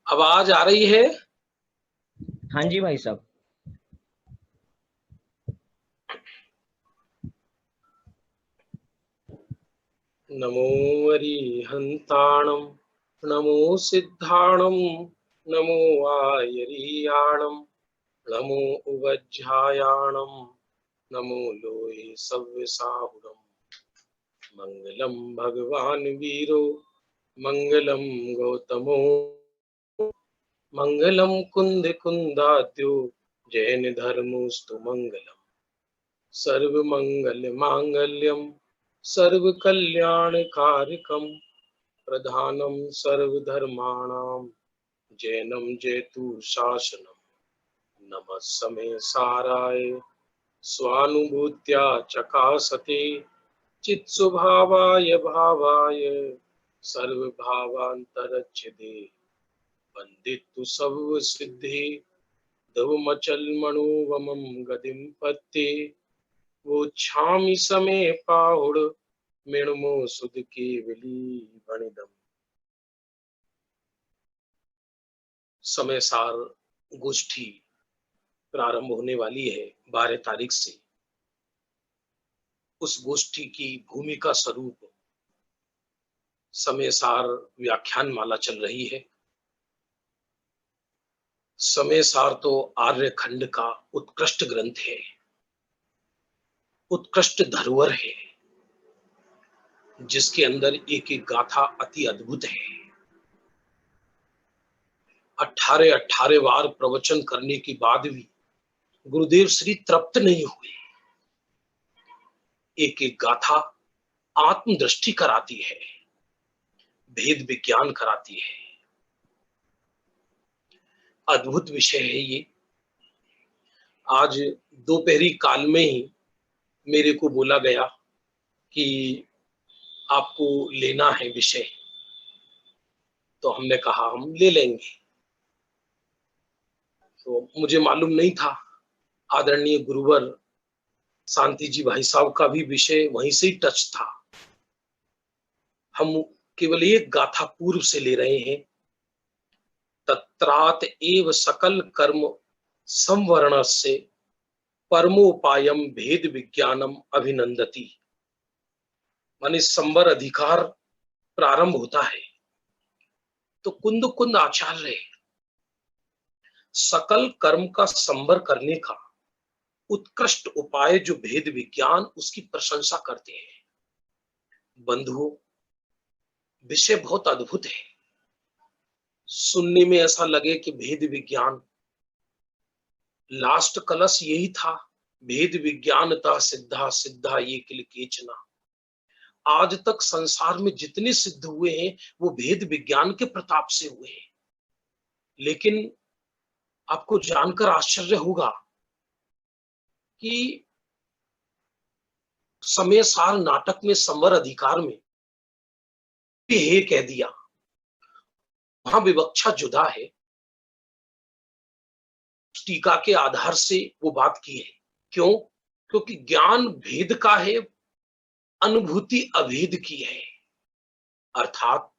आवाज आ रही है? हाँ जी भाई साहब। नमो अरिहंताणं, नमो सिद्धाणं, नमो आयरियाणं, नमो उवज्झायाणं, नमो लोहे सव्यसाहुरम्। मंगलम भगवान वीरो, मंगलम गौतमो, मंगलम कुंद कुंदाद्यो, जैन धर्मोस्तु मंगलम। सर्व मंगल मांगल्यम, सर्व कल्याण कारकम, प्रधानम सर्वधर्माणाम, जैनम जयतु शासनम। नमः समय साराय स्वानुभूत्या चकासते, चित् स्वभावाय भावाय सर्वभावांतरच्छिदे। वंदितु सर्व सिद्धि दवमचल मनोवमं गतिं पत्ते। वो छामि समय पाहुड़, मिणमो सुध केवली वणिदम। समय सार गोष्ठी प्रारंभ होने वाली है 12 तारीख से। उस गोष्ठी की भूमिका स्वरूप समय सार व्याख्यान माला चल रही है। समय सार तो आर्य खंड का उत्कृष्ट ग्रंथ है, उत्कृष्ट धरोहर है, जिसके अंदर एक एक गाथा अति अद्भुत है। 18 बार प्रवचन करने के बाद भी गुरुदेव श्री तृप्त नहीं हुए। एक एक गाथा आत्मदृष्टि कराती है, भेद विज्ञान कराती है। अद्भुत विषय है ये। आज दोपहरी काल में ही मेरे को बोला गया कि आपको लेना है विषय, तो हमने कहा हम ले लेंगे। तो मुझे मालूम नहीं था, आदरणीय गुरुवर शांति जी भाई साहब का भी विषय वहीं से ही टच था। हम केवल एक गाथा पूर्व से ले रहे हैं। तत्रात एव सकल कर्म संवरणस्य परमोपायम भेद विज्ञानम अभिनंदति। माने संवर अधिकार प्रारंभ होता है तो कुंद कुंद आचार्य सकल कर्म का संवर करने का उत्कृष्ट उपाय जो भेद विज्ञान, उसकी प्रशंसा करते हैं। बंधुओं, विषय बहुत अद्भुत है। सुनने में ऐसा लगे कि भेद विज्ञान, लास्ट कलश यही था, भेद विज्ञानता सिद्धा सिद्धा ये किल केचना। आज तक संसार में जितने सिद्ध हुए हैं वो भेद विज्ञान के प्रताप से हुए हैं। लेकिन आपको जानकर आश्चर्य होगा कि समय सार नाटक में संवर अधिकार में हे कह दिया, वहां विवक्षा जुदा है। टीका के आधार से वो बात की है। क्यों? क्योंकि ज्ञान भेद का है, अनुभूति अभेद की है। अर्थात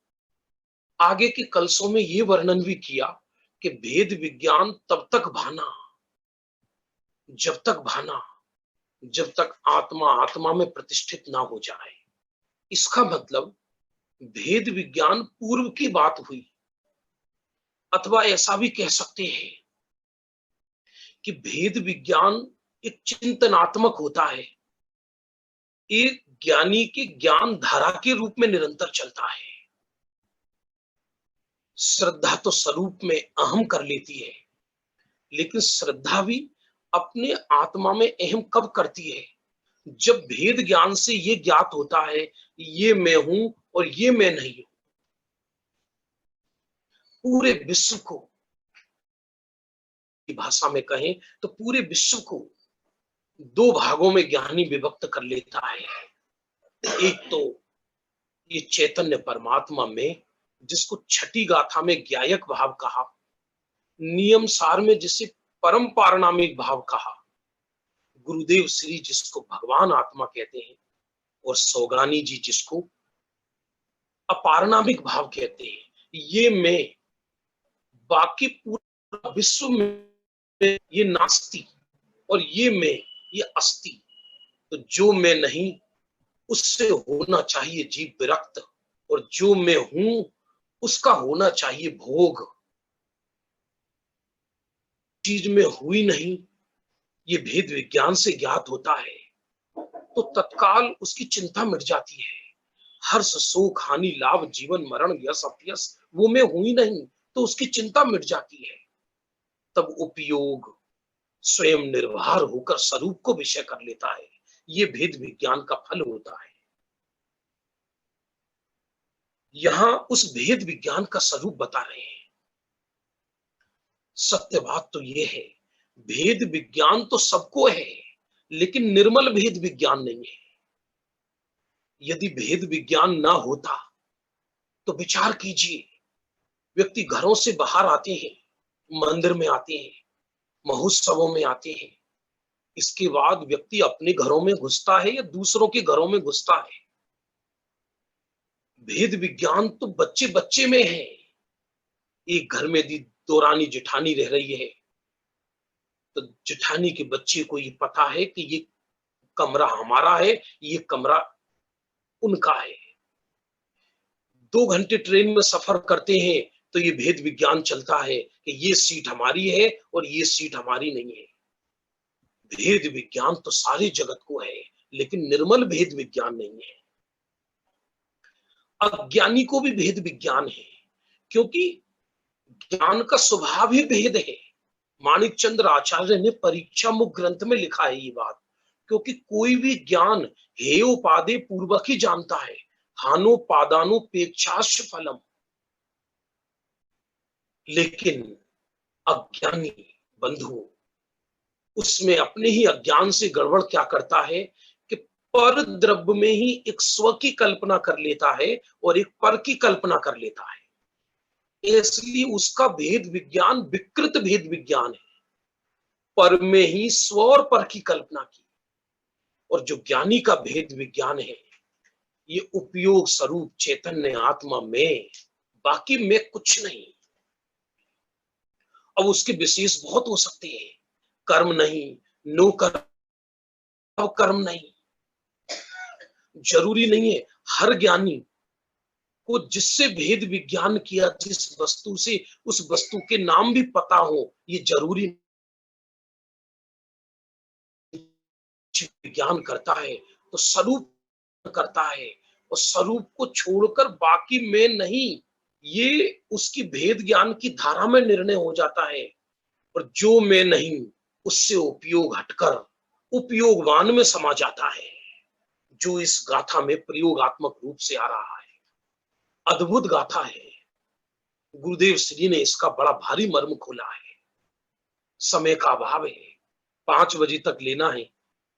आगे के कलसों में ये वर्णन भी किया कि भेद विज्ञान तब तक भाना जब तक आत्मा आत्मा में प्रतिष्ठित ना हो जाए। इसका मतलब भेद विज्ञान पूर्व की बात हुई। अथवा ऐसा भी कह सकते हैं कि भेद विज्ञान एक चिंतनात्मक होता है, एक ज्ञानी के ज्ञान धारा के रूप में निरंतर चलता है। श्रद्धा तो स्वरूप में अहम कर लेती है, लेकिन श्रद्धा भी अपने आत्मा में अहम कब करती है? जब भेद ज्ञान से ये ज्ञात होता है ये मैं हूं और ये मैं नहीं हूं। पूरे विश्व को भाषा में कहें तो पूरे विश्व को दो भागों में ज्ञानी विभक्त कर लेता है। एक तो ये चैतन्य परमात्मा में, जिसको छठी गाथा में ज्ञायक भाव कहा, नियम सार में जिसे परम पारणामिक भाव कहा, गुरुदेव श्री जिसको भगवान आत्मा कहते हैं, और सौगानी जी जिसको अपारणामिक भाव कहते हैं। ये मैं बाकी पूरा विश्व में ये नास्ति और ये मैं, ये अस्ति। तो जो मैं नहीं उससे होना चाहिए जीव विरक्त, और जो मैं हूं उसका होना चाहिए भोग। चीज में हुई नहीं, ये भेद विज्ञान से ज्ञात होता है, तो तत्काल उसकी चिंता मिट जाती है। हर्ष शोक हानि लाभ जीवन मरण यश अपयश वो में हुई नहीं, तो उसकी चिंता मिट जाती है। तब उपयोग स्वयं निर्भर होकर स्वरूप को विषय कर लेता है। ये भेद विज्ञान का फल होता है। यहां उस भेद विज्ञान का स्वरूप बता रहे हैं। सत्य बात तो ये है, भेद विज्ञान तो सबको है, लेकिन निर्मल भेद विज्ञान नहीं है। यदि भेद विज्ञान ना होता तो विचार कीजिए, व्यक्ति घरों से बाहर आते हैं, मंदिर में आते हैं, महोत्सवों में आते हैं, इसके बाद व्यक्ति अपने घरों में घुसता है या दूसरों के घरों में घुसता है। भेद विज्ञान तो बच्चे बच्चे में है। एक घर में दो रानी जेठानी रह रही है, तो जेठानी के बच्चे को ये पता है कि ये कमरा हमारा है, ये कमरा उनका है। 2 घंटे ट्रेन में सफर करते हैं तो ये भेद विज्ञान चलता है कि ये सीट हमारी है और ये सीट हमारी नहीं है। भेद विज्ञान तो सारे जगत को है, लेकिन निर्मल भेद विज्ञान नहीं है। अज्ञानी को भी भेद विज्ञान है, क्योंकि ज्ञान का स्वभाव ही भेद है। माणिक चंद्र आचार्य ने परीक्षा मुख ग्रंथ में लिखा है ये बात, क्योंकि कोई भी ज्ञान हेयोपादे पूर्वक ही जानता है, हानोपादानोपेक्षाश्च फलम। लेकिन अज्ञानी बंधु उसमें अपने ही अज्ञान से गड़बड़ क्या करता है कि पर द्रव्य में ही एक स्व की कल्पना कर लेता है और एक पर की कल्पना कर लेता है। इसलिए उसका भेद विज्ञान विकृत भेद विज्ञान है। पर में ही स्व और पर की कल्पना की। और जो ज्ञानी का भेद विज्ञान है, ये उपयोग स्वरूप चैतन्य आत्मा में, बाकी में कुछ नहीं। अब उसके विशेष बहुत हो सकते हैं, कर्म नहीं, नो कर्म नहीं। जरूरी नहीं है हर ज्ञानी को जिससे भेद विज्ञान किया, जिस वस्तु से, उस वस्तु के नाम भी पता हो, ये जरूरी विज्ञान करता है तो स्वरूप करता है, और स्वरूप को छोड़कर बाकी में नहीं, ये उसकी भेद ज्ञान की धारा में निर्णय हो जाता है। और जो मैं नहीं उससे उपयोग हटकर उपयोगवान में समा जाता है, जो इस गाथा में प्रयोगात्मक रूप से आ रहा है। अद्भुत गाथा है। गुरुदेव श्री ने इसका बड़ा भारी मर्म खोला है। समय का अभाव है, 5 बजे तक लेना है,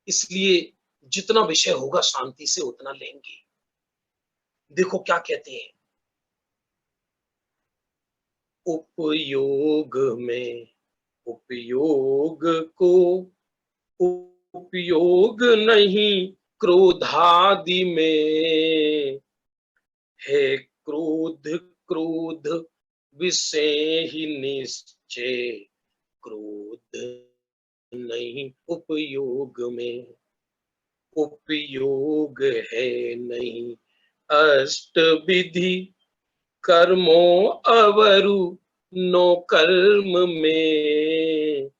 इसलिए जितना विषय होगा शांति से उतना लेंगे। देखो क्या कहते हैं, उपयोग में उपयोग को उपयोग नहीं, क्रोधादि में है क्रोध क्रोध विषय ही निश्चय, क्रोध नहीं उपयोग में। उपयोग है नहीं अष्ट विधि कर्मों अवरु नो कर्म में,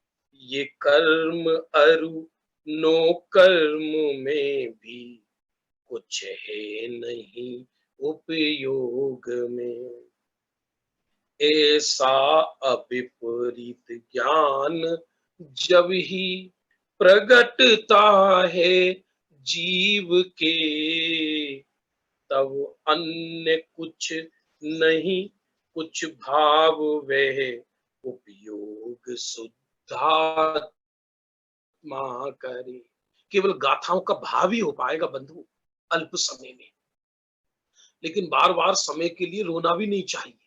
ये कर्म अरु नो कर्म में भी कुछ है नहीं उपयोग में। ऐसा अविपरीत ज्ञान जब ही प्रगटता है जीव के, तब अन्य कुछ नहीं कुछ भाव वह उपयोग शुद्धात्मा करे। केवल गाथाओं का भाव ही हो पाएगा बंधु अल्प समय में, लेकिन बार बार समय के लिए रोना भी नहीं चाहिए।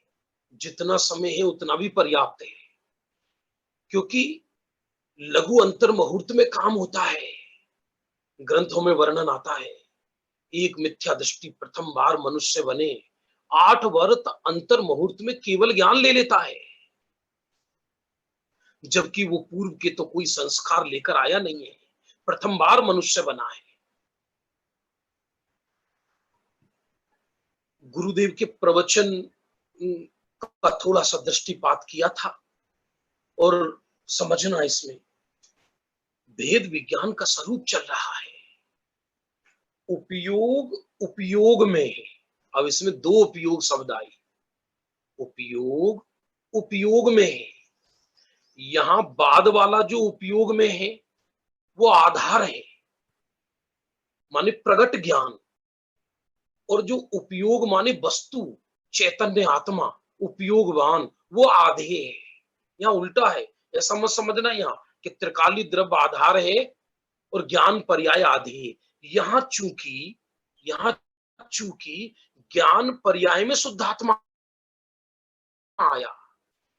जितना समय है उतना भी पर्याप्त है, क्योंकि लघु अंतर मुहूर्त में काम होता है। ग्रंथों में वर्णन आता है, एक मिथ्या दृष्टि प्रथम बार मनुष्य बने, 8 वर्ष अंतर मुहूर्त में केवल ज्ञान ले लेता है। जबकि वो पूर्व के तो कोई संस्कार लेकर आया नहीं है, प्रथम बार मनुष्य बना है। गुरुदेव के प्रवचन का थोड़ा सा दृष्टिपात किया था और समझना इसमें भेद विज्ञान का स्वरूप चल रहा है। उपयोग उपयोग में है। अब इसमें दो उपयोग शब्द आए। उपयोग उपयोग में है। यहां बाद वाला जो उपयोग में है वो आधार है, माने प्रगट ज्ञान, और जो उपयोग माने वस्तु, चैतन्य आत्मा, उपयोगवान, वो आधे है। यहाँ उल्टा है, ऐसा मत समझना यहाँ कि त्रिकाली द्रव्य आधार है और ज्ञान पर्याय आधे है। यहाँ चूंकि ज्ञान पर्याय में शुद्धात्मा आया,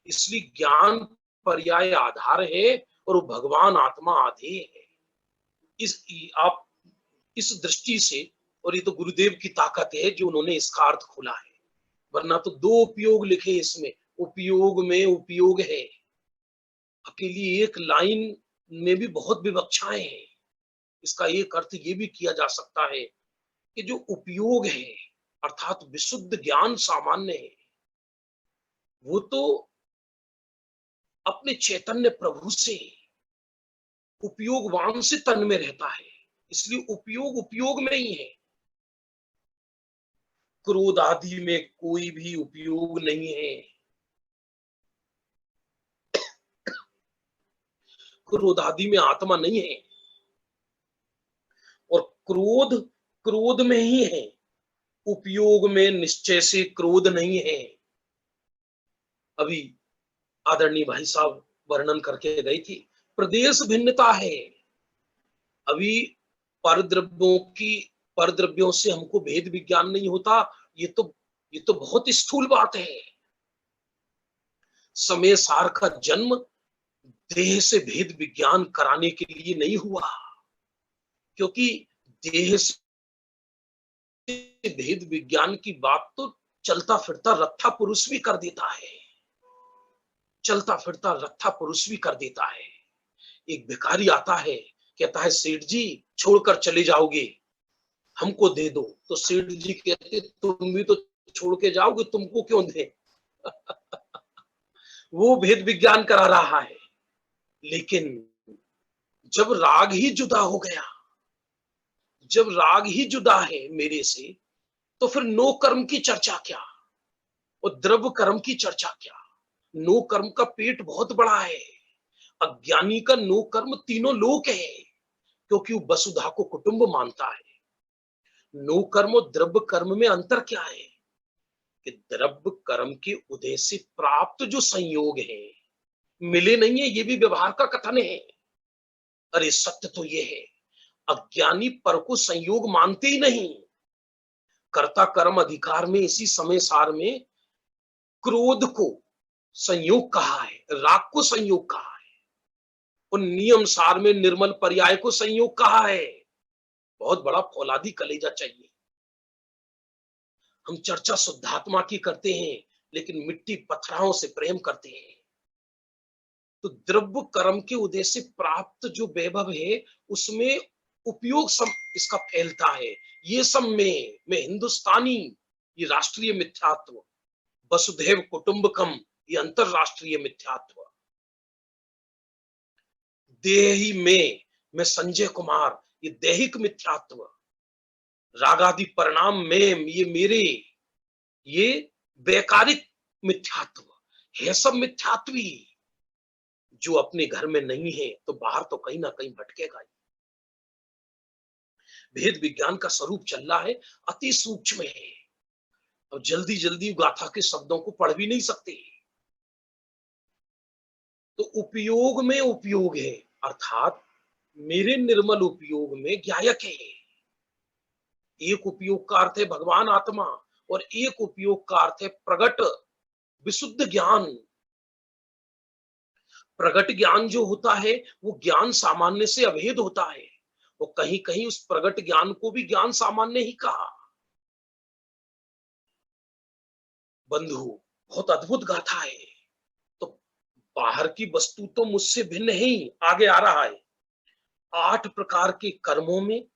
इसलिए ज्ञान पर्याय आधार है और वो भगवान आत्मा आधे है। आप इस दृष्टि से, और ये तो गुरुदेव की ताकत है जो उन्होंने इसका अर्थ खोला है, वरना तो दो उपयोग लिखे इसमें, उपयोग में उपयोग है। अकेली एक लाइन में भी बहुत विवक्षाएं हैं। इसका एक अर्थ ये भी किया जा सकता है कि जो उपयोग है अर्थात विशुद्ध ज्ञान सामान्य है, वो तो अपने चैतन्य प्रभु से, उपयोगवान से तन में रहता है, इसलिए उपयोग उपयोग में ही है। क्रोध आदि में कोई भी उपयोग नहीं है। क्रोध आदि में आत्मा नहीं है और क्रोध क्रोध में ही है, उपयोग में निश्चय से क्रोध नहीं है। अभी आदरणीय भाई साहब वर्णन करके गई थी, प्रदेश भिन्नता है। अभी परद्रव्यों से हमको भेद विज्ञान नहीं होता, ये तो बहुत स्थूल बात है। समय सार का जन्म देह से भेद विज्ञान कराने के लिए नहीं हुआ, क्योंकि देह से भेद विज्ञान की बात तो चलता फिरता रत्था पुरुष भी कर देता है, चलता फिरता रत्था पुरुष भी कर देता है। एक भिखारी आता है, कहता है सेठ जी छोड़कर चले जाओगे, हमको दे दो। तो सेठ जी कहते तुम भी तो छोड़ के जाओगे, तुमको क्यों दे। वो भेद विज्ञान करा रहा है। लेकिन जब राग ही जुदा हो गया, जब राग ही जुदा है मेरे से, तो फिर नो कर्म की चर्चा क्या और द्रव्य कर्म की चर्चा क्या। नो कर्म का पेट बहुत बड़ा है। अज्ञानी का नो कर्म तीनों लोक है, क्योंकि वो वसुधा को कुटुंब मानता है। नो कर्म और द्रव्य कर्म में अंतर क्या है कि द्रव्य कर्म के उदय से प्राप्त जो संयोग है मिले नहीं है, ये भी व्यवहार का कथन है। अरे सत्य तो ये है, अज्ञानी पर को संयोग मानते ही नहीं। कर्ता कर्म अधिकार में इसी समय सार में क्रोध को संयोग कहा है, राग को संयोग कहा है, और नियम सार में निर्मल पर्याय को संयोग कहा है। बहुत बड़ा फौलादी कलेजा चाहिए। हम चर्चा शुद्धात्मा की करते हैं, लेकिन मिट्टी पत्थरों से प्रेम करते हैं। तो द्रव्य कर्म के उदय से प्राप्त जो वैभव है, उसमें उपयोग इसका फैलता है। ये सब में हिंदुस्तानी, ये राष्ट्रीय मिथ्यात्व, वसुधैव कुटुंबकम, ये अंतरराष्ट्रीय मिथ्यात्व, देही में संजय कुमार, ये दैहिक मिथ्यात्व, रागादि परिणाम में ये मेरे, ये वैकारिक मिथ्यात्व है। सब मिथ्यात्वी जो अपने घर में नहीं है तो बाहर तो कहीं ना कहीं भटकेगा। भेद विज्ञान का स्वरूप चल रहा है, अति सूक्ष्म है। और जल्दी जल्दी गाथा के शब्दों को पढ़ भी नहीं सकते। तो उपयोग में उपयोग है, अर्थात मेरे निर्मल उपयोग में ज्ञायक है। एक उपयोग का अर्थ है भगवान आत्मा और एक उपयोग का अर्थ है प्रगट विशुद्ध ज्ञान। प्रगट ज्ञान जो होता है वो ज्ञान सामान्य से अभेद होता है। वो कहीं कहीं उस प्रगट ज्ञान को भी ज्ञान सामान्य ही कहा। बंधु बहुत अद्भुत गाथा है। तो बाहर की वस्तु तो मुझसे भिन्न है ही, आगे आ रहा है। 8 प्रकार के कर्मों में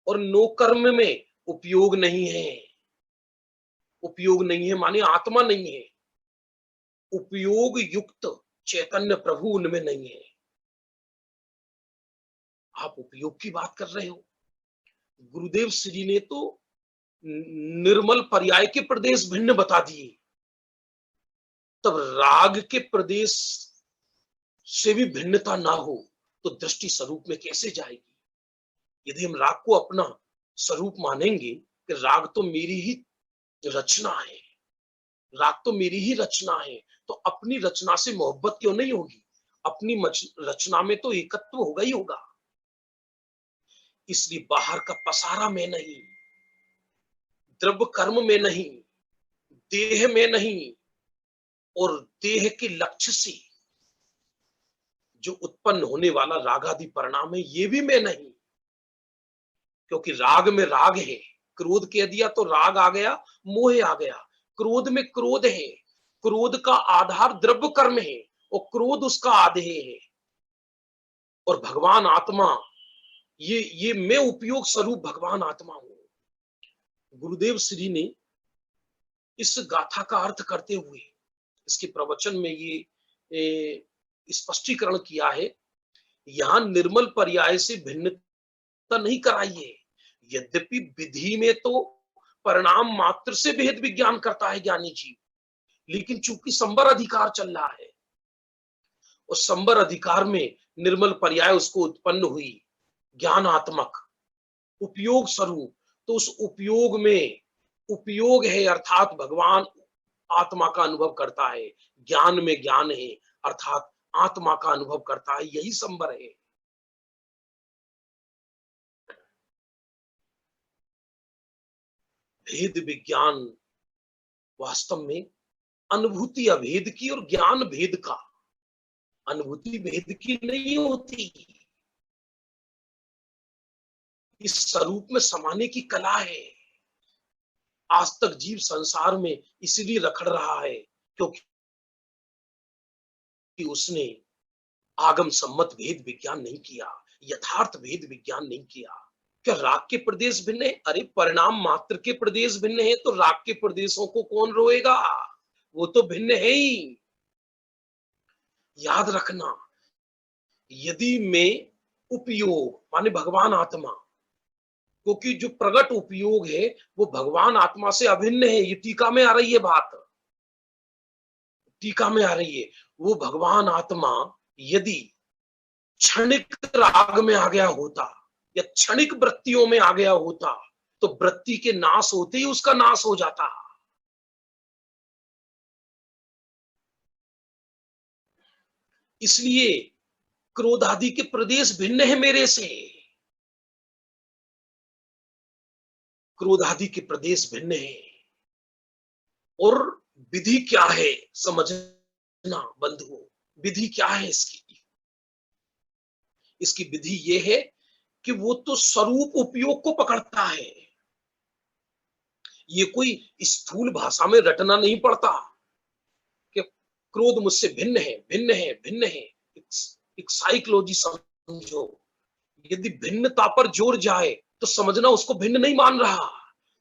और 9 कर्म में उपयोग नहीं है। उपयोग नहीं है माने आत्मा नहीं है। उपयोग युक्त चैतन्य प्रभु उनमें नहीं है। आप उपयोग की बात कर रहे हो। गुरुदेव श्री ने तो निर्मल पर्याय के प्रदेश भिन्न बता दिए, तब राग के प्रदेश से भी भिन्नता ना हो तो दृष्टि स्वरूप में कैसे जाएगी? यदि हम राग को अपना स्वरूप मानेंगे कि राग तो मेरी ही रचना है, राग तो मेरी ही रचना है, तो अपनी रचना से मोहब्बत क्यों नहीं होगी? अपनी रचना में तो एकत्व होगा ही होगा। इसलिए बाहर का पसारा में नहीं, द्रव्य कर्म में नहीं, देह में नहीं, और देह के लक्ष्य से जो उत्पन्न होने वाला रागादि परिणाम है ये भी मैं नहीं। क्योंकि राग में राग है, क्रोध कह दिया तो राग आ गया, मोह आ गया। क्रोध में क्रोध है, क्रोध का आधार द्रव्य कर्म है और क्रोध उसका आधेय है। और भगवान आत्मा ये मैं उपयोग स्वरूप भगवान आत्मा हूं। गुरुदेव श्री ने इस गाथा का अर्थ करते हुए इसके प्रवचन में ये स्पष्टीकरण किया है। यहां निर्मल पर्याय से भिन्नता नहीं कराई है। यद्यपि विधि में तो परिणाम मात्र से भेद विज्ञान करता है ज्ञानी जीव, लेकिन चूंकि संबर अधिकार चल रहा है, उस संबर अधिकार में निर्मल पर्याय उसको उत्पन्न हुई ज्ञानात्मक उपयोग स्वरूप। तो उस उपयोग में उपयोग है अर्थात भगवान आत्मा का अनुभव करता है, ज्ञान में ज्ञान है अर्थात आत्मा का अनुभव करता है, यही संबर है। भेद विज्ञान वास्तव में अनुभूति अभेद की और ज्ञान भेद का, अनुभूति भेद की नहीं होती। इस स्वरूप में समाने की कला है। आज तक जीव संसार में इसलिए रखड़ रहा है क्योंकि उसने आगम सम्मत भेद विज्ञान नहीं किया, यथार्थ भेद विज्ञान नहीं किया। क्या राग के प्रदेश भिन्न है? अरे परिणाम मात्र के प्रदेश भिन्न है तो राग के प्रदेशों को कौन रोएगा? वो तो भिन्न है ही। याद रखना, यदि मैं उपयोग माने भगवान आत्मा, क्योंकि जो प्रगट उपयोग है वो भगवान आत्मा से अभिन्न है। ये टीका में आ रही है बात, टीका में आ रही है। वो भगवान आत्मा यदि क्षणिक राग में आ गया होता या क्षणिक वृत्तियों में आ गया होता तो वृत्ति के नाश होते ही उसका नाश हो जाता। इसलिए क्रोध आदि के प्रदेश भिन्न है मेरे से, क्रोध आदि के प्रदेश भिन्न है। और विधि क्या है समझना बंधुओं, विधि क्या है इसकी? इसकी विधि ये है कि वो तो स्वरूप उपयोग को पकड़ता है। ये कोई स्थूल भाषा में रटना नहीं पड़ता कि क्रोध मुझसे भिन्न है, भिन्न है, भिन्न है। एक साइकोलॉजी समझो। यदि भिन्नता पर जोर जाए तो समझना उसको भिन्न नहीं मान रहा।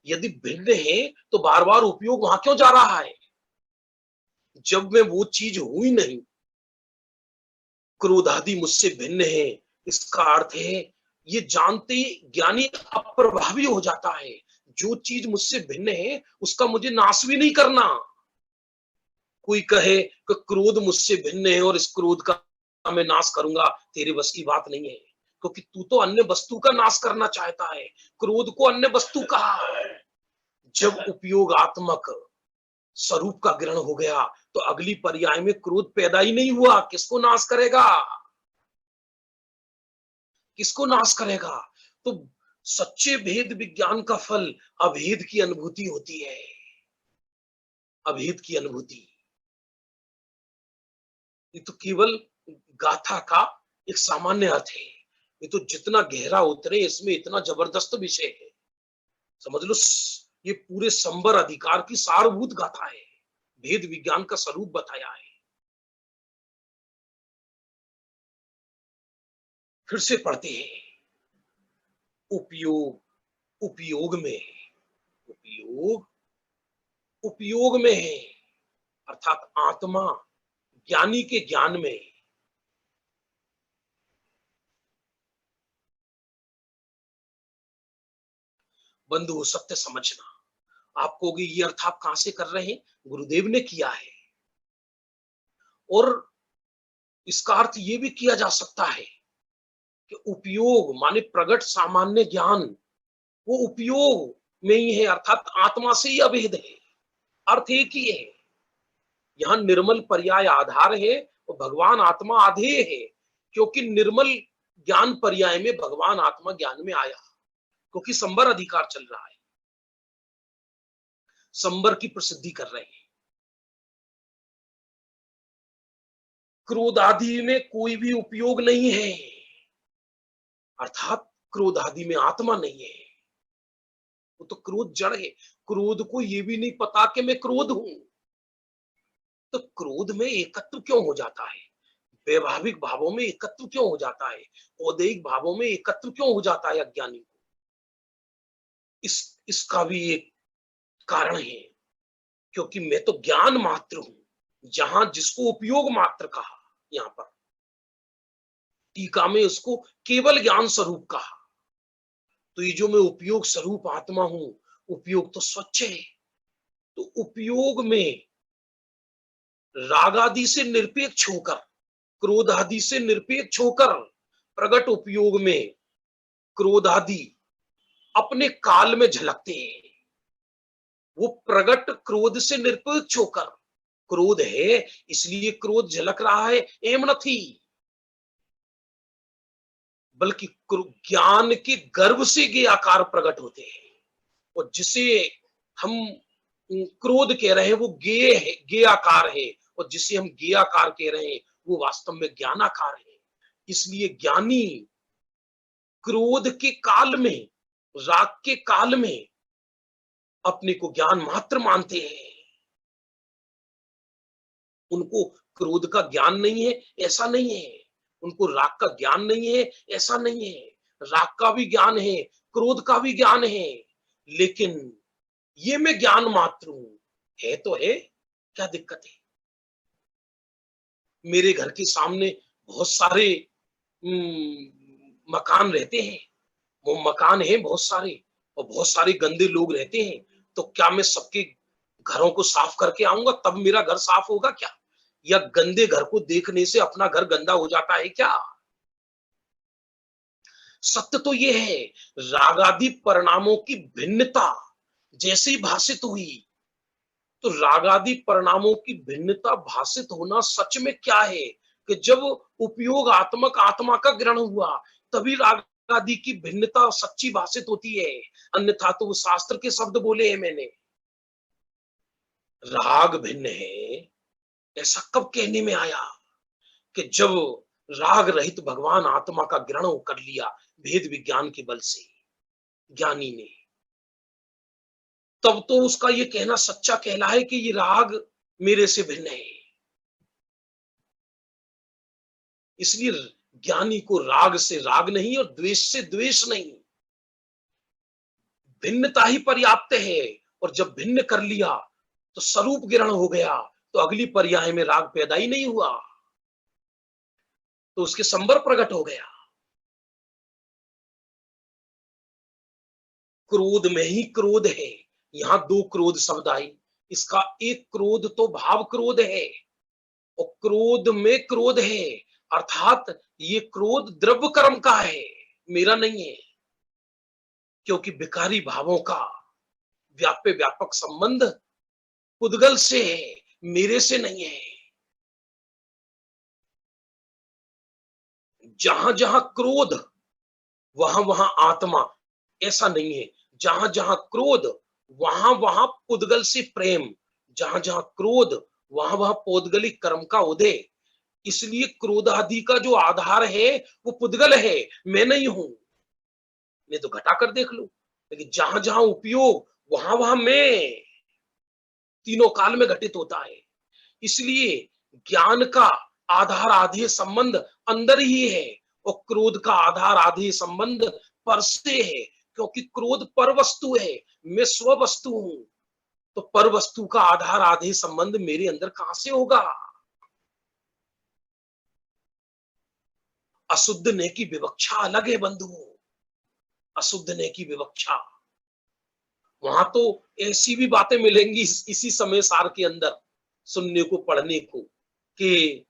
यदि भिन्न है तो बार बार उपयोग वहां क्यों जा रहा है? जब में वो चीज हुई नहीं, क्रोध आदि मुझसे भिन्न है, इसका अर्थ है ये जानते ही ज्ञानी अप्रभावी हो जाता है। जो चीज मुझसे भिन्न है उसका मुझे नाश भी नहीं करना। कोई कहे कि क्रोध मुझसे भिन्न है और इस क्रोध का मैं नाश करूंगा, तेरे बस की बात नहीं है, क्योंकि तू तो अन्य वस्तु का नाश करना चाहता है। क्रोध को अन्य वस्तु कहा। जब उपयोगात्मक स्वरूप का ग्रहण हो गया तो अगली पर्याय में क्रोध पैदा ही नहीं हुआ। किसको नाश करेगा? किसको नाश करेगा? तो सच्चे भेद विज्ञान का फल अभेद की अनुभूति होती है, अभेद की अनुभूति। ये तो केवल गाथा का एक सामान्य अर्थ है। ये तो जितना गहरा उतरे इसमें इतना जबरदस्त विषय है। समझ लो, ये पूरे संबर अधिकार की सारभूत गाथा है, भेद विज्ञान का स्वरूप बताया है। फिर से पढ़ते हैं। उपयोग उपयोग में है, उपयोग उपयोग में है, अर्थात आत्मा ज्ञानी के ज्ञान में है। बंधु सत्य समझना, आप कहोगे ये अर्थ आप कहां से कर रहे हैं? गुरुदेव ने किया है। और इसका अर्थ ये भी किया जा सकता है कि उपयोग माने प्रगट सामान्य ज्ञान, वो उपयोग में ही है, अर्थात आत्मा से ही अभेद है। अर्थ एक ही है। यहाँ निर्मल पर्याय आधार है और भगवान आत्मा आधेय है, क्योंकि निर्मल ज्ञान पर्याय में भगवान आत्मा ज्ञान में आया, क्योंकि संबर अधिकार चल रहा है, संबर की प्रसिद्धि कर रहे हैं। क्रोध आदि में कोई भी उपयोग नहीं है, अर्थात क्रोध आदि में आत्मा नहीं है। वो तो क्रोध जड़ है। क्रोध को ये भी नहीं पता कि मैं क्रोध हूं, तो क्रोध में एकत्व क्यों हो जाता है? वैभाविक भावों में एकत्व क्यों हो जाता है? औदैहिक भावों में एकत्व क्यों हो जाता है अज्ञानी को? इसका भी एक कारण है, क्योंकि मैं तो ज्ञान मात्र हूं, जहां जिसको उपयोग मात्र कहा, यहां पर टीका में उसको केवल ज्ञान स्वरूप कहा। तो ये जो मैं उपयोग स्वरूप आत्मा हूं, उपयोग तो स्वच्छ है। तो उपयोग में राग आदि से निरपेक्ष होकर, क्रोध आदि से निरपेक्ष होकर, प्रगट उपयोग में क्रोध आदि अपने काल में झलकते हैं। वो प्रगट क्रोध से निरपेक्ष होकर, क्रोध है इसलिए क्रोध झलक रहा है, एम नहीं, बल्कि ज्ञान के गर्भ से ये आकार प्रकट होते हैं। और जिसे हम क्रोध कह रहे हैं वो गेय है, गेय आकार है, और जिसे हम गेय आकार कह रहे हैं वो वास्तव में ज्ञानाकार है। इसलिए ज्ञानी क्रोध के काल में, राग के काल में अपने को ज्ञान मात्र मानते हैं। उनको क्रोध का ज्ञान नहीं है ऐसा नहीं है, उनको राग का ज्ञान नहीं है ऐसा नहीं है। राग का भी ज्ञान है, क्रोध का भी ज्ञान है, लेकिन ये मैं ज्ञान मात्र हूं, है तो है, क्या दिक्कत है? मेरे घर के सामने बहुत सारे मकान रहते हैं, वो मकान है बहुत सारे, और बहुत सारे गंदे लोग रहते हैं। तो क्या मैं सबके घरों को साफ करके आऊंगा तब मेरा घर साफ होगा क्या? या गंदे घर को देखने से अपना घर गंदा हो जाता है क्या? सत्य तो यह है, रागादि परिणामों की भिन्नता जैसे ही भाषित हुई, तो रागादि परिणामों की भिन्नता भाषित होना सच में क्या है कि जब उपयोग आत्मक आत्मा का ग्रहण हुआ तभी राग आदि की भिन्नता सच्ची भाषित होती है। अन्यथा तो वो शास्त्र के शब्द बोले हैं मैंने, राग भिन्न है, ऐसा कब कहने में आया? कि जब राग रहित भगवान आत्मा का ग्रहण कर लिया भेद विज्ञान के बल से ज्ञानी ने, तब तो उसका ये कहना सच्चा कहला है कि ये राग मेरे से भिन्न है। इसलिए ज्ञानी को राग से राग नहीं और द्वेष से द्वेष नहीं, भिन्नता ही पर्याप्त है। और जब भिन्न कर लिया तो स्वरूप ग्रहण हो गया, तो अगली पर्याय में राग पैदा ही नहीं हुआ, तो उसके संबर प्रकट हो गया। क्रोध में ही क्रोध है, यहां दो क्रोध शब्द आई, इसका एक क्रोध तो भाव क्रोध है और क्रोध में क्रोध है, अर्थात ये क्रोध द्रव्य कर्म का है, मेरा नहीं है। क्योंकि विकारी भावों का व्याप्य व्यापक संबंध पुद्गल से है, मेरे से नहीं है। जहां जहां क्रोध वहां वहां आत्मा, ऐसा नहीं है। जहां जहां क्रोध वहां वहां पुद्गल से प्रेम, जहां जहां क्रोध वहां वहां पौद्गलिक कर्म का उदय। इसलिए क्रोध आदि का जो आधार है वो पुद्गल है, मैं नहीं हूं। नहीं तो घटाकर देख लो, लेकिन जहां जहां उपयोग वहां वहां मैं, तीनों काल में घटित होता है। इसलिए ज्ञान का आधार आधेय संबंध अंदर ही है और क्रोध का आधार आधे संबंध पर से है, क्योंकि क्रोध पर वस्तु है, मैं स्व वस्तु हूं। तो पर वस्तु का आधार आधे संबंध मेरे अंदर कहां से होगा? अशुद्ध ने की विवक्षा अलग है बंधुओं, अशुद्ध ने की विवक्षा। वहां तो ऐसी भी बातें मिलेंगी इसी समय सार के अंदर सुनने को, पढ़ने को, कि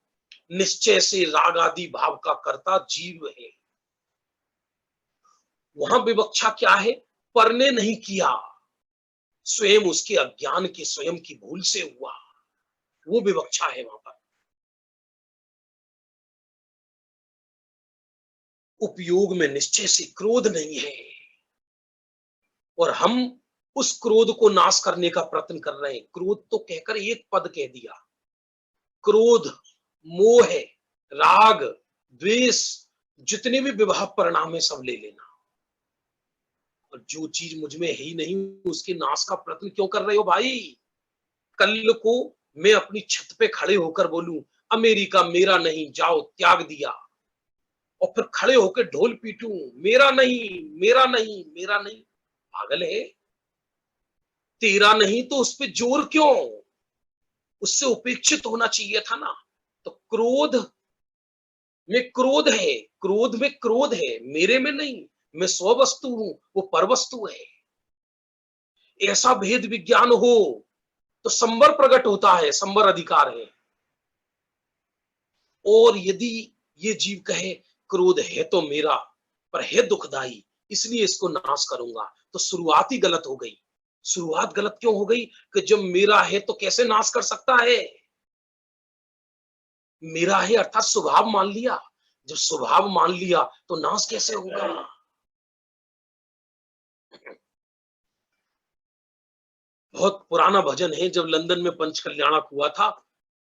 निश्चय से राग आदि भाव का कर्ता जीव है। वहां विवक्षा क्या है? पर ने नहीं किया, स्वयं उसके अज्ञान के, स्वयं की भूल से हुआ, वो विवक्षा है वहां पर। उपयोग में निश्चय से क्रोध नहीं है, और हम उस क्रोध को नाश करने का प्रयत्न कर रहे हैं। क्रोध तो कहकर एक पद कह दिया, क्रोध, मोह, राग, द्वेष, जितने भी विभाव परिणाम है सब ले लेना। और जो चीज मुझ में है ही नहीं उसके नाश का प्रयत्न क्यों कर रहे हो भाई? कल को मैं अपनी छत पे खड़े होकर बोलूं अमेरिका मेरा नहीं, जाओ, त्याग दिया, और फिर खड़े होकर ढोल पीटूं मेरा नहीं, मेरा नहीं, मेरा नहीं। पागल है? तेरा नहीं तो उस पे जोर क्यों? उससे उपेक्षित होना चाहिए था ना। तो क्रोध में क्रोध है, क्रोध में क्रोध है, मेरे में नहीं। मैं स्व वस्तु हूं, वो पर वस्तु है। ऐसा भेद विज्ञान हो तो संवर प्रकट होता है, संवर अधिकार है। और यदि ये जीव कहे क्रोध है तो मेरा, पर है दुखदाई, इसलिए इसको नाश करूंगा, तो शुरुआत ही गलत हो गई। शुरुआत गलत क्यों हो गई? कि जब मेरा है तो कैसे नाश कर सकता है? मेरा है अर्थात स्वभाव मान लिया। जब स्वभाव मान लिया तो नाश कैसे होगा? बहुत पुराना भजन है, जब लंदन में पंच कल्याणक हुआ था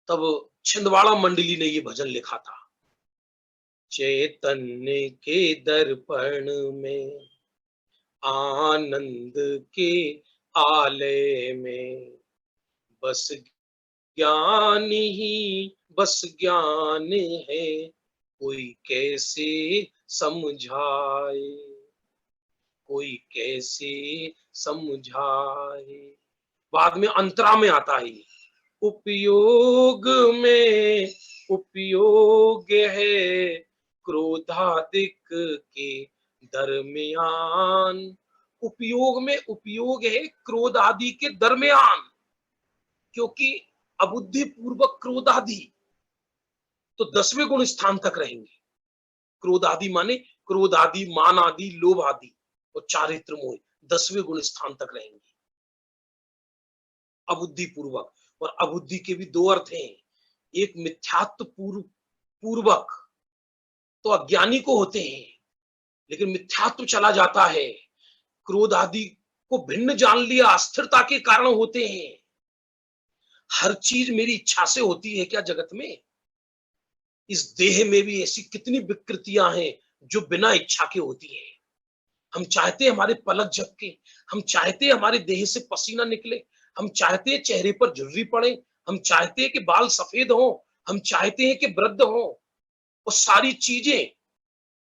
तब छिंदवाड़ा मंडली ने ये भजन लिखा था। चैतन्य के दर्पण में, आनंद के आलय में, बस ज्ञान ही बस ज्ञान है, कोई कैसे समझाए, कोई कैसे समझाए। बाद में अंतरा में आता है, उपयोग में उपयोग है, क्रोधादिक के दरमियान। उपयोग में उपयोग है क्रोध आदि के दरमियान, क्योंकि अबुद्धि पूर्वक क्रोध आदि तो 10वें गुण स्थान तक रहेंगे। क्रोध आदि माने क्रोध आदि, मान आदि, लोभ आदि और चारित्र मोह 10वें गुण स्थान तक रहेंगे अबुद्धि पूर्वक। और अबुद्धि के भी दो अर्थ हैं, एक मिथ्यात्व पूर्वक तो अज्ञानी को होते हैं, लेकिन मिथ्यात्व चला जाता है, क्रोध आदि को भिन्न जान लिया, अस्थिरता के कारण होते हैं। हर चीज मेरी इच्छा से होती है क्या जगत में? इस देह में भी ऐसी कितनी विकृतियां हैं जो बिना इच्छा के होती है। हम चाहते हैं हमारे पलक झपके, हम चाहते हैं हमारे देह से पसीना निकले, हम चाहते हैं चेहरे पर झुर्री पड़े, हम चाहते हैं कि बाल सफेद हो, हम चाहते हैं कि वृद्ध हो। वो सारी चीजें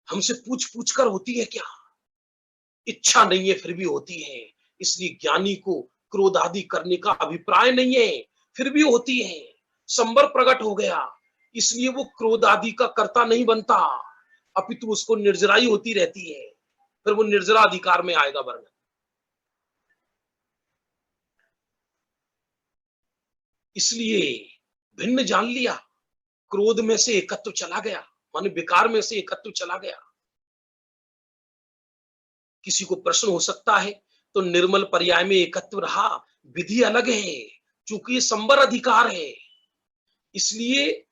हमसे पूछ पूछ कर होती है क्या? इच्छा नहीं है फिर भी होती है। इसलिए ज्ञानी को क्रोध आदि करने का अभिप्राय नहीं है, फिर भी होती है। संवर प्रकट हो गया, इसलिए वो क्रोध आदि का कर्ता नहीं बनता, अपितु उसको निर्जराई होती रहती है। फिर वो निर्जरा अधिकार में आएगा वर्णन। इसलिए भिन्न जान लिया, क्रोध में से एकत्व चला गया, माने विकार में से एकत्व चला गया। किसी को प्रश्न हो सकता है तो निर्मल पर्याय में एकत्व रहा, विधि अलग है, चूंकि ये संवर अधिकार है। इसलिए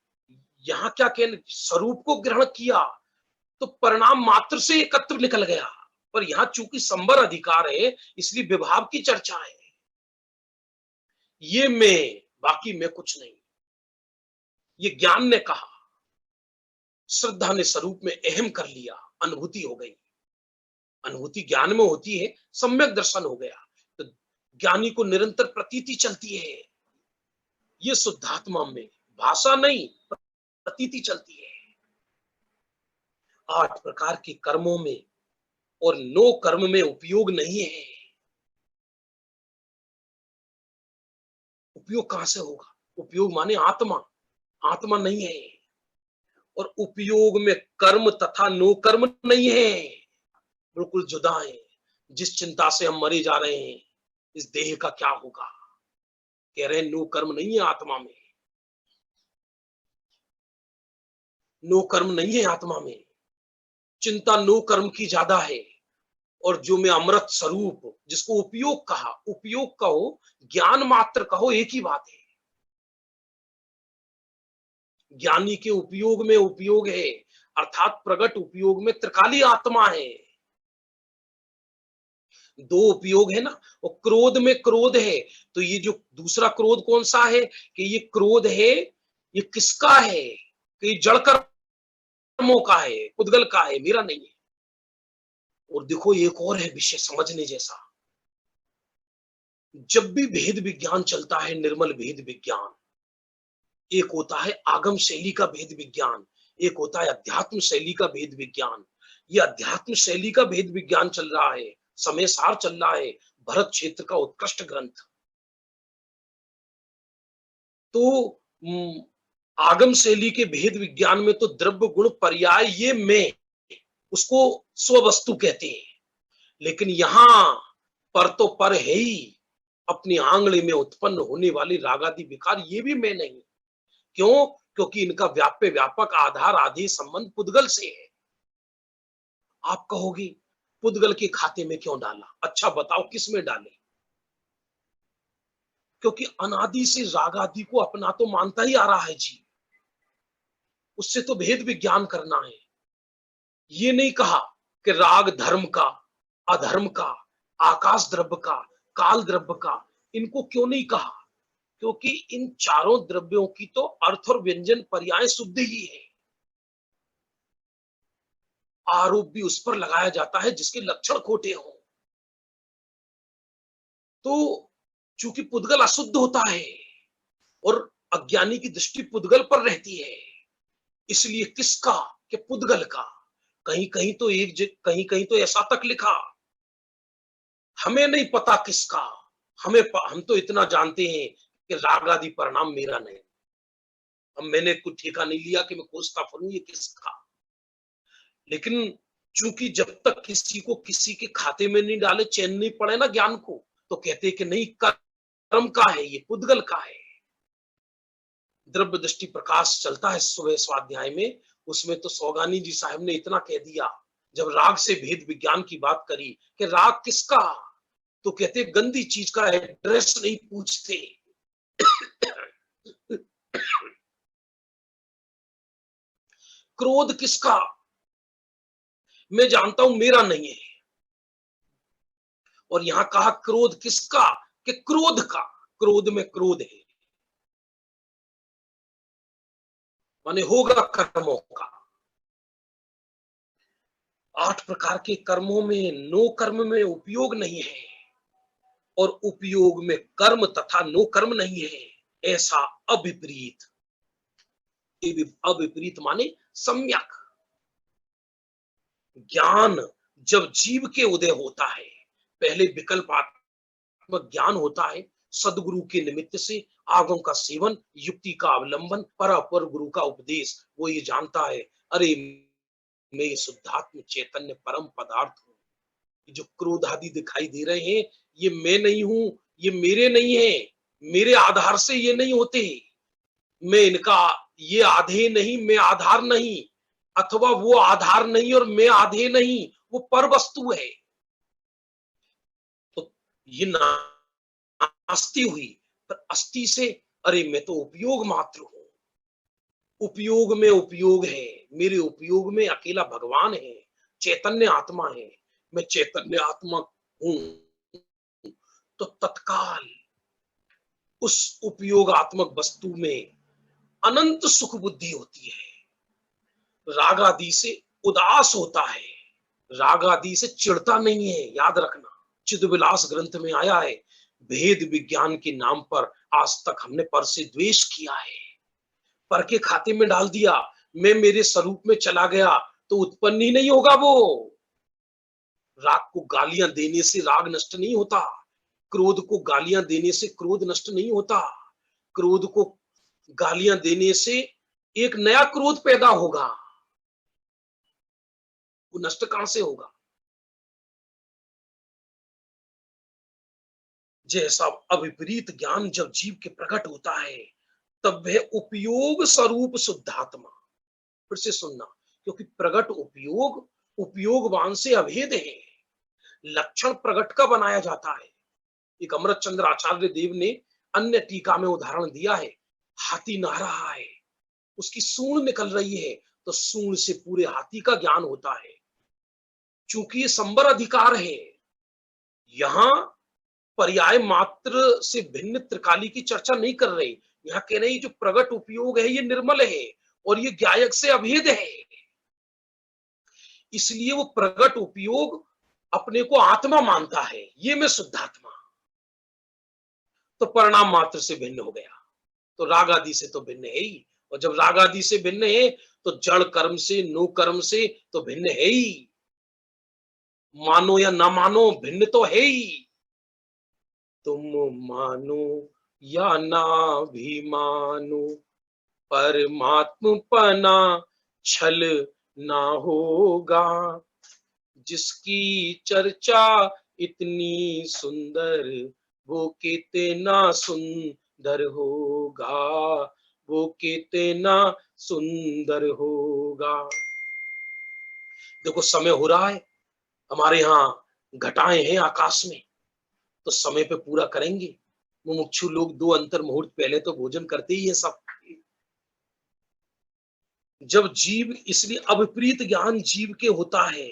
यहां क्या कहने, स्वरूप को ग्रहण किया तो परिणाम मात्र से एकत्व निकल गया, पर यहां चूंकि संवर अधिकार है इसलिए विभाव की चर्चा है। ये मैं, बाकी मैं कुछ नहीं। ये ज्ञान ने कहा, श्रद्धा ने स्वरूप में अहम कर लिया, अनुभूति हो गई। अनुभूति ज्ञान में होती है, सम्यक दर्शन हो गया तो ज्ञानी को निरंतर प्रतीति चलती है। ये शुद्धात्मा में भाषा नहीं, प्रतीति चलती है। 8 प्रकार के कर्मों में और 9 कर्म में उपयोग नहीं है। उपयोग कहां से होगा? उपयोग माने आत्मा, आत्मा नहीं है। और उपयोग में कर्म तथा 9 कर्म नहीं है, बिल्कुल जुदा है। जिस चिंता से हम मरे जा रहे हैं, इस देह का क्या होगा, कह रहे हैं 9 कर्म नहीं है आत्मा में, 9 कर्म नहीं है आत्मा में। चिंता 9 कर्म की ज्यादा है। और जो मैं अमृत स्वरूप, जिसको उपयोग कहा, उपयोग कहो, ज्ञान मात्र कहो, एक ही बात है। ज्ञानी के उपयोग में उपयोग है, अर्थात प्रगट उपयोग में त्रिकाली आत्मा है। 2 उपयोग है ना। और क्रोध में क्रोध है, तो ये जो दूसरा क्रोध कौन सा है, कि ये क्रोध है, ये किसका है, कि जड़ कर्मों का है, उद्गल का है, मेरा नहीं है। और देखो एक और है विषय समझने जैसा। जब भी भेद विज्ञान चलता है, निर्मल भेद विज्ञान, एक होता है आगम शैली का भेद विज्ञान, एक होता है अध्यात्म शैली का भेद विज्ञान। ये अध्यात्म शैली का भेद विज्ञान चल रहा है, समय सार चल रहा है, भरत क्षेत्र का उत्कृष्ट ग्रंथ। तो आगम शैली के भेद विज्ञान में तो द्रव्य गुण पर्याय ये मैं, उसको स्ववस्तु कहते हैं। लेकिन यहां पर तो पर है ही, अपनी आंगली में उत्पन्न होने वाली रागादि विकार, ये भी मैं नहीं। क्यों? क्योंकि इनका व्याप्य व्यापक आधार आदि संबंध पुद्गल से है। आप कहोगे पुद्गल के खाते में क्यों डाला? अच्छा बताओ किस में डाले? क्योंकि अनादि से राग आदि को अपना तो मानता ही आ रहा है जी, उससे तो भेद विज्ञान करना है। ये नहीं कहा कि राग धर्म का, अधर्म का, आकाश द्रव्य का, काल द्रव्य का, इनको क्यों नहीं कहा? क्योंकि इन चारों द्रव्यों की तो अर्थ और व्यंजन पर्याय शुद्ध ही है। आरोप भी उस पर लगाया जाता है जिसके लक्षण खोटे हों। तो चूंकि पुद्गल अशुद्ध होता है और अज्ञानी की दृष्टि पुद्गल पर रहती है, इसलिए किसका? कि पुद्गल का। कहीं कहीं तो कहीं कहीं तो ऐसा तक लिखा, हमें नहीं पता किसका, हम तो इतना जानते हैं कि राग आदि परिणाम मेरा नहीं। अब मैंने कुछ ठेका नहीं लिया कि मैं खोजता फिरूं ये किसका। लेकिन चूंकि जब तक किसी को किसी के खाते में नहीं डाले, चैन नहीं पड़े ना ज्ञान को, तो कहते कि नहीं कर्म का है, ये पुद्गल का है। द्रव्य दृष्टि प्रकाश चलता है सुबह स्वाध्याय में, उसमें तो सौगानी जी साहब ने इतना कह दिया, जब राग से भेद विज्ञान की बात करी कि राग किसका, तो कहते गंदी चीज का एड्रेस नहीं पूछते। क्रोध किसका? मैं जानता हूं मेरा नहीं है। और यहां कहा क्रोध किसका, कि क्रोध का। क्रोध में क्रोध है, माने होगा कर्मों का। 8 प्रकार के कर्मों में 9 कर्म में उपयोग नहीं है, और उपयोग में कर्म तथा 9 कर्म नहीं है, ऐसा अविपरीत। अविपरीत माने सम्यक ज्ञान जब जीव के उदय होता है, पहले विकल्पात्मक ज्ञान होता है, सदगुरु के निमित्त से आगम का सेवन, युक्ति का अवलंबन, पर अपर गुरु का उपदेश। वो ये जानता है, अरे मैं ये शुद्धात्म चैतन्य परम पदार्थ हूं। जो क्रोध आदि दिखाई दे रहे हैं, ये मैं नहीं हूं, ये मेरे नहीं है, मेरे आधार से ये नहीं होते। मैं इनका, ये आधे नहीं, मैं आधार नहीं, अथवा वो आधार नहीं और मैं आधे नहीं, वो पर वस्तु है। तो ये नास्ति हुई, पर अस्थि से, अरे मैं तो उपयोग मात्र हूं। उपयोग में उपयोग है, मेरे उपयोग में अकेला भगवान है, चैतन्य आत्मा है, मैं चैतन्य आत्मा हूं। तो तत्काल उस उपयोगात्मक वस्तु में अनंत सुख बुद्धि होती है। राग आदि से उदास होता है, राग आदि से चिढ़ता नहीं है। याद रखना, चिदविलास ग्रंथ में आया है, भेद विज्ञान के नाम पर आज तक हमने पर से द्वेष किया है, पर के खाते में डाल दिया। मैं मेरे स्वरूप में चला गया तो उत्पन्न ही नहीं होगा वो। राग को गालियां देने से राग नष्ट नहीं होता, क्रोध को गालियां देने से क्रोध नष्ट नहीं होता, क्रोध को गालियां देने से एक नया क्रोध पैदा होगा, वो नष्ट कहां से होगा। जैसा अविपरीत ज्ञान जब जीव के प्रकट होता है, तब वह उपयोग स्वरूप शुद्धात्मा, फिर से सुनना, क्योंकि प्रकट उपयोग उपयोगवान से अभेद है। लक्षण प्रकट का बनाया जाता है। एक अमृत चंद्र आचार्य देव ने अन्य टीका में उदाहरण दिया है। हाथी नहा रहा है, उसकी सूंड निकल रही है, तो सूंड से पूरे हाथी का ज्ञान होता है। चूंकि ये संवर अधिकार है, यहां पर्याय मात्र से भिन्न त्रिकाली की चर्चा नहीं कर रहे। यहाँ कह रहे जो प्रकट उपयोग है ये निर्मल है और ये ज्ञायक से अभेद है, इसलिए वो प्रकट उपयोग अपने को आत्मा मानता है, ये मैं शुद्धात्मा। तो परिणाम मात्र से भिन्न हो गया, तो राग आदि से तो भिन्न है ही, और जब राग आदि से भिन्न है तो जड़ कर्म से नो कर्म से तो भिन्न है ही। मानो या ना मानो भिन्न तो है ही। तुम मानो या ना भी मानो, परमात्मपना छल ना होगा। जिसकी चर्चा इतनी सुंदर, वो कितना सुंदर होगा, वो कितना सुंदर होगा। देखो समय हो रहा है, हमारे यहाँ घटाएं हैं आकाश में, तो समय पे पूरा करेंगे। मुमुक्षु लोग 2 अंतर मुहूर्त पहले तो भोजन करते ही है सब। जब जीव, इसलिए अविपरीत ज्ञान जीव के होता है,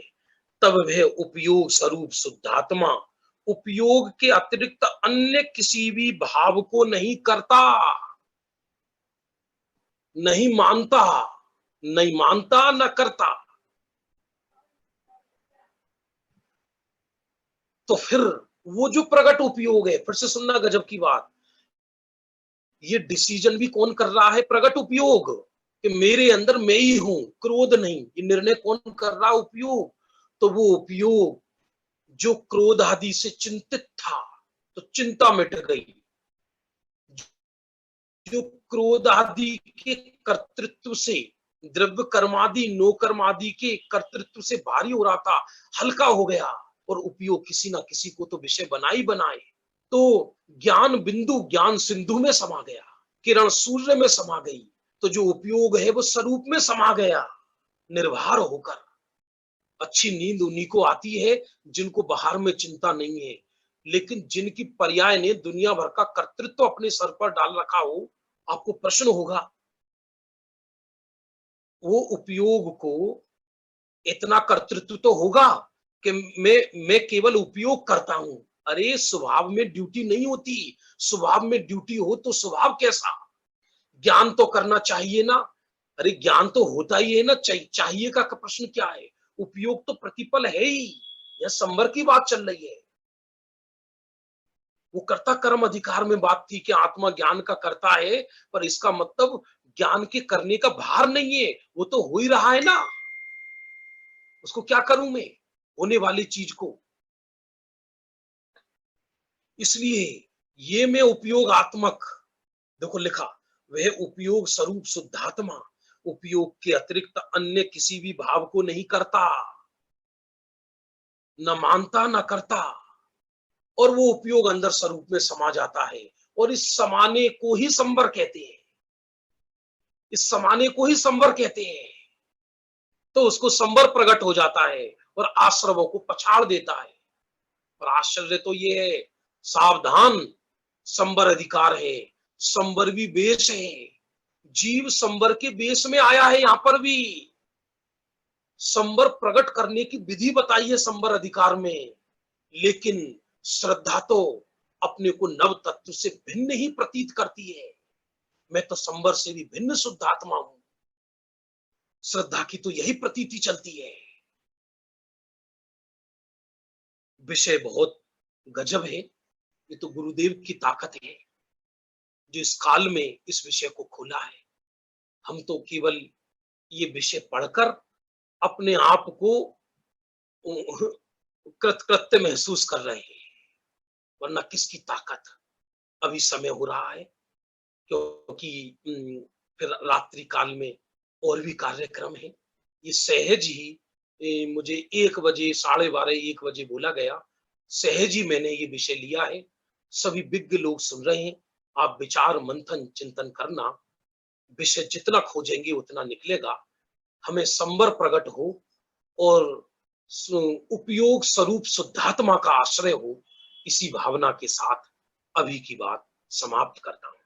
तब वह उपयोग स्वरूप शुद्धात्मा उपयोग के अतिरिक्त अन्य किसी भी भाव को नहीं करता, नहीं मानता, नहीं मानता न करता। तो फिर वो जो प्रकट उपयोग है, फिर से सुनना गजब की बात, ये डिसीजन भी कौन कर रहा है? प्रकट उपयोग, कि मेरे अंदर मैं ही हूं, क्रोध नहीं। ये निर्णय कौन कर रहा? उपयोग। तो वो उपयोग जो क्रोध आदि से चिंतित था, तो चिंता मिट गई। जो क्रोध आदि के कर्तृत्व से, द्रव्य कर्मादि नो कर्मादि के कर्तृत्व से भारी हो रहा था, हल्का हो गया, और उपयोग किसी ना किसी को तो विषय बनाई बनाए। तो ज्ञान बिंदु ज्ञान सिंधु में समा गया, किरण सूर्य में समा गई। तो जो उपयोग है वो स्वरूप में समा गया, निर्भर होकर। अच्छी नींद उन्हीं को आती है जिनको बाहर में चिंता नहीं है, लेकिन जिनकी पर्याय ने दुनिया भर का कर्तृत्व अपने सर पर डाल रखा हो, आपको प्रश्न होगा, वो उपयोग को इतना कर्तृत्व तो होगा कि मैं केवल उपयोग करता हूं। अरे स्वभाव में ड्यूटी नहीं होती, स्वभाव में ड्यूटी हो तो स्वभाव कैसा? ज्ञान तो करना चाहिए ना। अरे ज्ञान तो होता ही है ना, चाहिए का प्रश्न क्या है? उपयोग तो प्रतिपल है ही। यह संवर की बात चल रही है। वो कर्ता कर्म अधिकार में बात थी कि आत्मा ज्ञान का करता है, पर इसका मतलब ज्ञान के करने का भार नहीं है, वो तो हो ही रहा है ना। उसको क्या करूं मैं, होने वाली चीज को। इसलिए ये में उपयोगात्मक, देखो लिखा, वह उपयोग स्वरूप शुद्धात्मा उपयोग के अतिरिक्त अन्य किसी भी भाव को नहीं करता, न मानता न करता, और वो उपयोग अंदर स्वरूप में समा जाता है। और इस समाने को ही संवर कहते हैं, इस समाने को ही संवर कहते हैं। तो उसको संवर प्रकट हो जाता है और आश्रवों को पछाड़ देता है। और आश्चर्य तो ये है, सावधान, संवर अधिकार है, संवर भी बेश है। जीव संवर के बेश में आया है। यहां पर भी संवर प्रकट करने की विधि बताई है संवर अधिकार में, लेकिन श्रद्धा तो अपने को नव तत्व से भिन्न ही प्रतीत करती है। मैं तो संवर से भी भिन्न शुद्ध आत्मा हूं। श्रद्धा की तो यही प्रतीति चलती है। विषय बहुत गजब है। ये तो गुरुदेव की ताकत है जो इस काल में इस विषय को खोला है। हम तो केवल ये विषय पढ़कर अपने आप को कृतकृत्य महसूस कर रहे हैं, वरना किसकी ताकत। अभी समय हो रहा है क्योंकि फिर रात्रि काल में और भी कार्यक्रम है। ये सहज ही मुझे 1 बजे, 12:30, 1 बजे बोला गया। सहज ही मैंने ये विषय लिया है। सभी विज्ञ लोग सुन रहे हैं। आप विचार मंथन चिंतन करना, विषय जितना खोजेंगे उतना निकलेगा। हमें संवर प्रकट हो और उपयोग स्वरूप शुद्धात्मा का आश्रय हो, इसी भावना के साथ अभी की बात समाप्त करता हूं।